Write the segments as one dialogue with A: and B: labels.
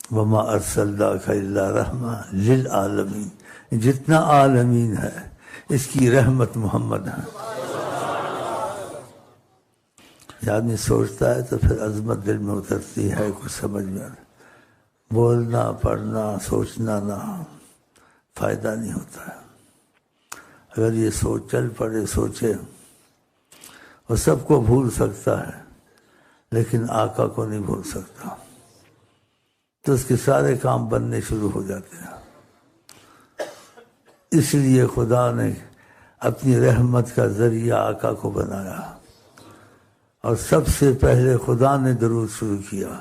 A: وما ارسلناک الا رحمۃ للعالمین، جتنا عالمین ہے اس کی رحمت محمد ہے۔ آدمی سوچتا ہے تو پھر عظمت دل میں اترتی ہے، کچھ سمجھ میں بولنا پڑھنا سوچنا نہ فائدہ نہیں ہوتا ہے۔ اگر یہ سوچ چل پڑے سوچے، وہ سب کو بھول سکتا ہے لیکن آقا کو نہیں بھول سکتا، تو اس کے سارے کام بننے شروع ہو جاتے ہیں۔ اس لیے خدا نے اپنی رحمت کا ذریعہ آقا کو بنایا، اور سب سے پہلے خدا نے درود شروع کیا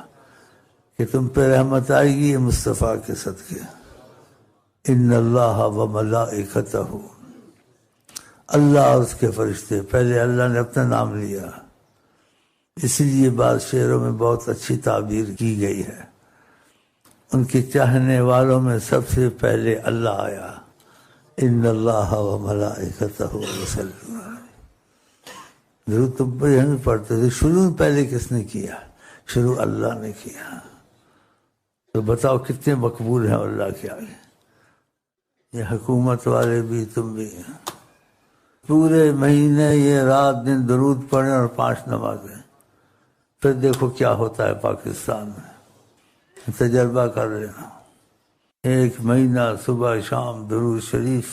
A: کہ تم پہ رحمت آئے گی مصطفیٰ کے صدقے۔ ان اللہ و ملائکتہ، اللہ اور اس کے فرشتے، پہلے اللہ نے اپنا نام لیا، اس لیے بعض شعروں میں بہت اچھی تعبیر کی گئی ہے۔ ان کے چاہنے والوں میں سب سے پہلے اللہ آیا، ان اللہ و ملائکتہ یصلون علیہ۔ درود تم پہ ہم پڑھتے تھے، شروع پہلے کس نے کیا؟ شروع اللہ نے کیا۔ تو بتاؤ کتنے مقبول ہیں اللہ کے آگے؟ یہ حکومت والے بھی تم بھی، پورے مہینے یہ رات دن درود پڑھیں اور 5 نمازیں، پھر دیکھو کیا ہوتا ہے پاکستان میں، تجربہ کر لینا۔ 1 مہینہ صبح شام درود شریف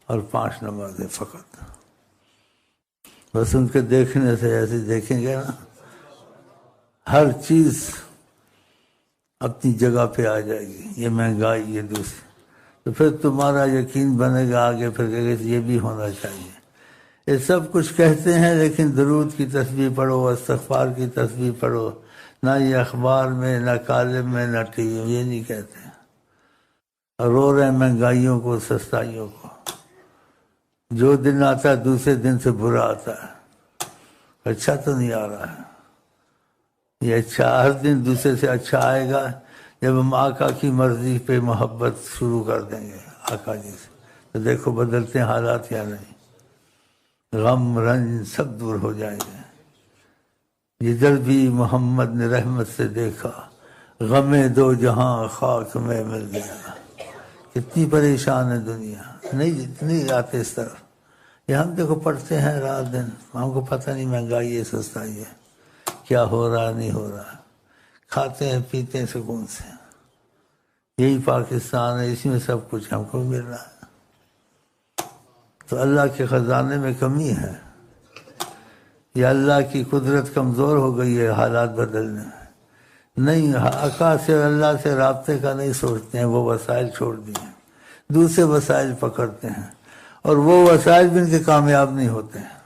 A: اور 5 نمازیں فقط، بس ان کے دیکھنے سے ایسے دیکھیں گے نا، ہر چیز اپنی جگہ پہ آ جائے گی، یہ مہنگائی یہ دوسری، تو پھر تمہارا یقین بنے گا آگے، پھر کہے گا یہ بھی ہونا چاہیے۔ یہ سب کچھ کہتے ہیں لیکن درود کی تسبیح پڑھو، استغفار کی تسبیح پڑھو، نہ یہ اخبار میں نہ کالم میں نہ ٹی وی میں یہ نہیں کہتے ہیں، اور رو رہے ہیں مہنگائیوں کو سستائیوں کو۔ جو دن آتا ہے دوسرے دن سے برا آتا ہے، اچھا تو نہیں آ رہا ہے، یہ اچھا ہر دن دوسرے سے اچھا آئے گا جب ہم آقا کی مرضی پہ محبت شروع کر دیں گے آقا جی سے، تو دیکھو بدلتے ہیں حالات یا نہیں، غم رنج سب دور ہو جائیں گے۔ جدھر بھی محمد نے رحمت سے دیکھا، غم 2 جہاں خاک میں مل گیا۔ کتنی پریشان ہے دنیا، نہیں آتے اس طرف۔ یہ ہم دیکھو پڑھتے ہیں رات دن، ہم کو پتہ نہیں مہنگائی ہے سستائی ہے، کیا ہو رہا نہیں ہو رہا، کھاتے ہیں پیتے ہیں سکون سے۔ یہی پاکستان ہے، اس میں سب کچھ ہم کو مل رہا ہے، تو اللہ کے خزانے میں کمی ہے یا اللہ کی قدرت کمزور ہو گئی ہے حالات بدلنے میں؟ نہیں، آقا سے اللہ سے رابطے کا نہیں سوچتے ہیں، وہ وسائل چھوڑ دیے، دوسرے وسائل پکڑتے ہیں، اور وہ وسائل بھی ان کے کامیاب نہیں ہوتے ہیں۔